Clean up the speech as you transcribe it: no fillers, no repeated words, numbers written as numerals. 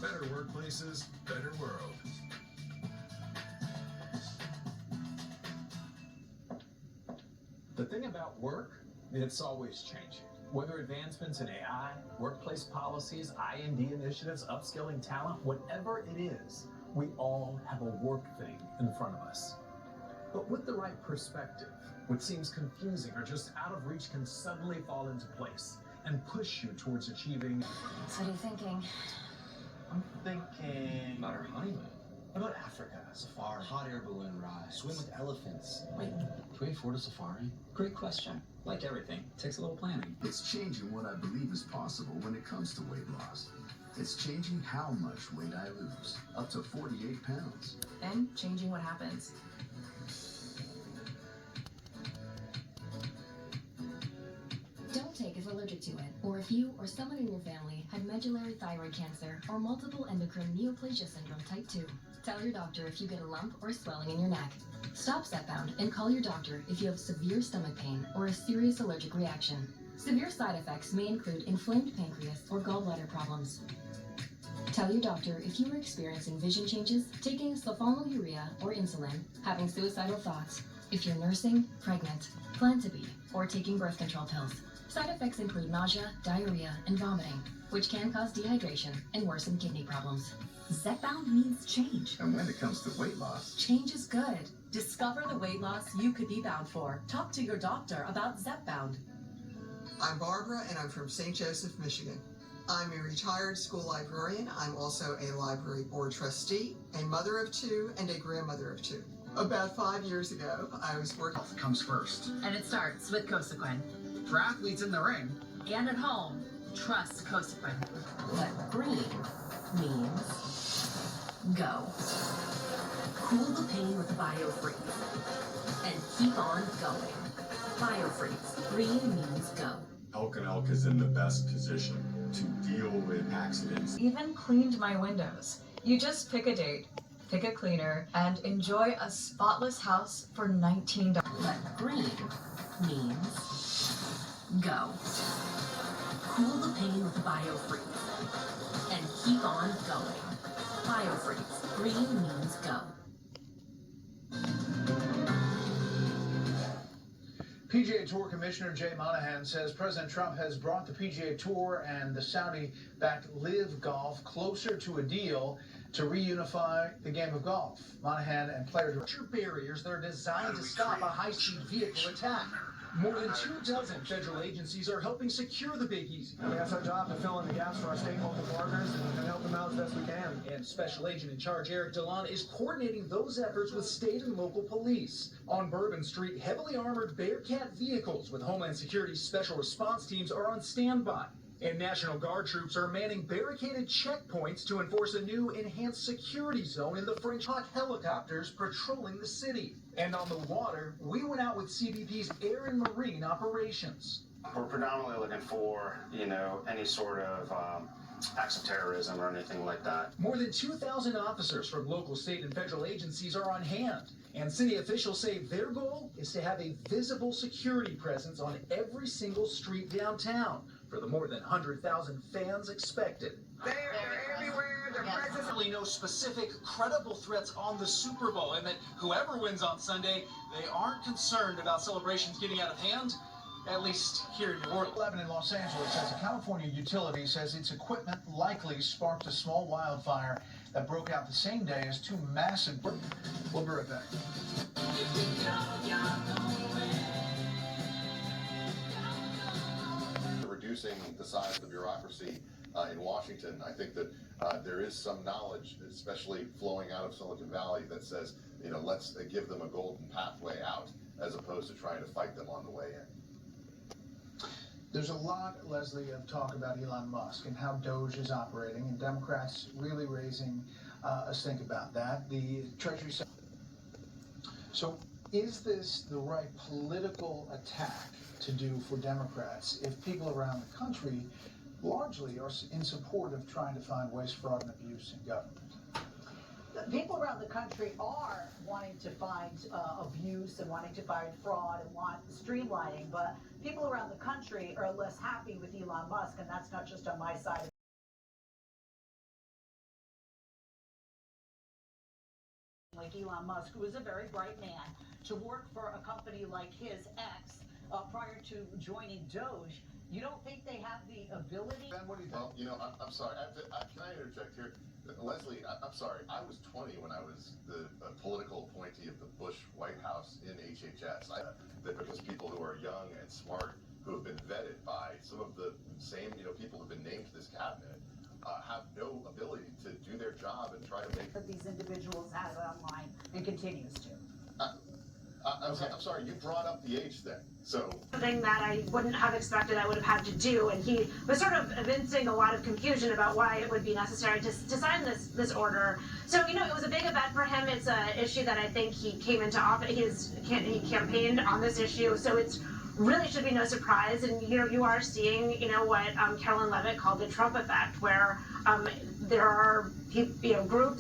Better workplaces, better world. The thing about work, it's always changing. Whether advancements in AI, workplace policies, I&D initiatives, upskilling talent, whatever it is, we all have a work thing in front of us. But with the right perspective, what seems confusing or just out of reach can suddenly fall into place and push you towards achieving. So what are you thinking? I'm thinking About our honeymoon. What about Africa, safari, Hot air balloon ride. swim with elephants. Wait, can we afford a safari? Great question. Like everything, takes a little planning. It's changing what I believe is possible when it comes to weight loss. It's changing how much weight I lose, up to 48 pounds. And changing what happens. Don't take if allergic to it, or if you or someone in your family had medullary thyroid cancer or multiple endocrine neoplasia syndrome type 2. Tell your doctor if you get a lump or swelling in your neck. Stop Zepbound and call your doctor if you have severe stomach pain or a serious allergic reaction. Severe side effects may include inflamed pancreas or gallbladder problems. Tell your doctor if you are experiencing vision changes, taking sulfonylurea or insulin, having suicidal thoughts, if you're nursing, pregnant, plan to be, or taking birth control pills. Side effects include nausea, diarrhea, and vomiting, which can cause dehydration and worsen kidney problems. Zepbound means change. And when it comes to weight loss, Change is good. Discover the weight loss you could be bound for. Talk to your doctor about Zepbound. I'm Barbara, and I'm from St. Joseph, Michigan. I'm a retired school librarian. I'm also a library board trustee, a mother of two, and a grandmother of two. About 5 years ago, I was working. Health comes first. And it starts with Cosequin. For athletes in the ring, And at home, trust Cosequin. But green means go. Cool the pain with BioFreeze. And keep on going. BioFreeze. Green means go. Elk and Elk is in the best position to deal with accidents. Even cleaned my windows. You just pick a date, pick a cleaner, and enjoy a spotless house for $19. But green means go. Cool the pain with BioFreeze. And keep on going. BioFreeze. Green means go. PGA Tour Commissioner Jay Monahan says President Trump has brought the PGA Tour and the Saudi-backed Live Golf closer to a deal to reunify the game of golf. Monahan and players are barriers that are designed to stop a high-speed vehicle attack. More than 24 federal agencies are helping secure the Big Easy. That's our job to fill in the gaps for our state and local partners and help them out as best we can. And Special Agent in Charge Eric DeLon is coordinating those efforts with state and local police. On Bourbon Street, heavily armored Bearcat vehicles with Homeland Security's special response teams are on standby. And National Guard troops are manning barricaded checkpoints to enforce a new enhanced security zone in the French Hawk helicopters patrolling the city. And on the water, we went out with CBP's air and marine operations. We're predominantly looking for, any sort of acts of terrorism or anything like that. More than 2,000 officers from local, state, and federal agencies are on hand. And city officials say their goal is to have a visible security presence on every single street downtown for the more than 100,000 fans expected. They are everywhere. They're present. Really no specific credible threats on the Super Bowl, and that whoever wins on Sunday, they aren't concerned about celebrations getting out of hand, at least here in New Orleans. 11 in Los Angeles says a California utility says its equipment likely sparked a small wildfire that broke out the same day as two massive... We'll be right back. Reducing the size of the bureaucracy in Washington, I think that there is some knowledge, especially flowing out of Silicon Valley, that says, let's give them a golden pathway out, as opposed to trying to fight them on the way in. There's a lot, Leslie, of talk about Elon Musk and how Doge is operating, and Democrats really raising a stink about that. The Treasury... So is this the right political attack to do for Democrats if people around the country largely are in support of trying to find waste, fraud, and abuse in government? People around the country are wanting to find abuse and wanting to find fraud and want streamlining, but people around the country are less happy with Elon Musk, and that's not just on my side. like Elon Musk, who is a very bright man, to work for a company like his X prior to joining Doge, you don't think they have the ability? Ben, what do you think? Well, you know, I'm sorry. Can I interject here? Leslie, I'm sorry. I was 20 when I was the political appointee of the Bush White House in HHS. That because people who are young and smart, who have been vetted by some of the same, people who've been named to this cabinet, have no ability to do their job and try to make. That these individuals have online and continues to. I'm sorry, you brought up the age thing, so. Something that I wouldn't have expected I would have had to do, and he was sort of evincing a lot of confusion about why it would be necessary to sign this order. So, it was a big event for him. It's an issue that I think he came into office, he campaigned on this issue, so it's really should be no surprise. And, you are seeing, what Carolyn Levitt called the Trump effect, where there are, groups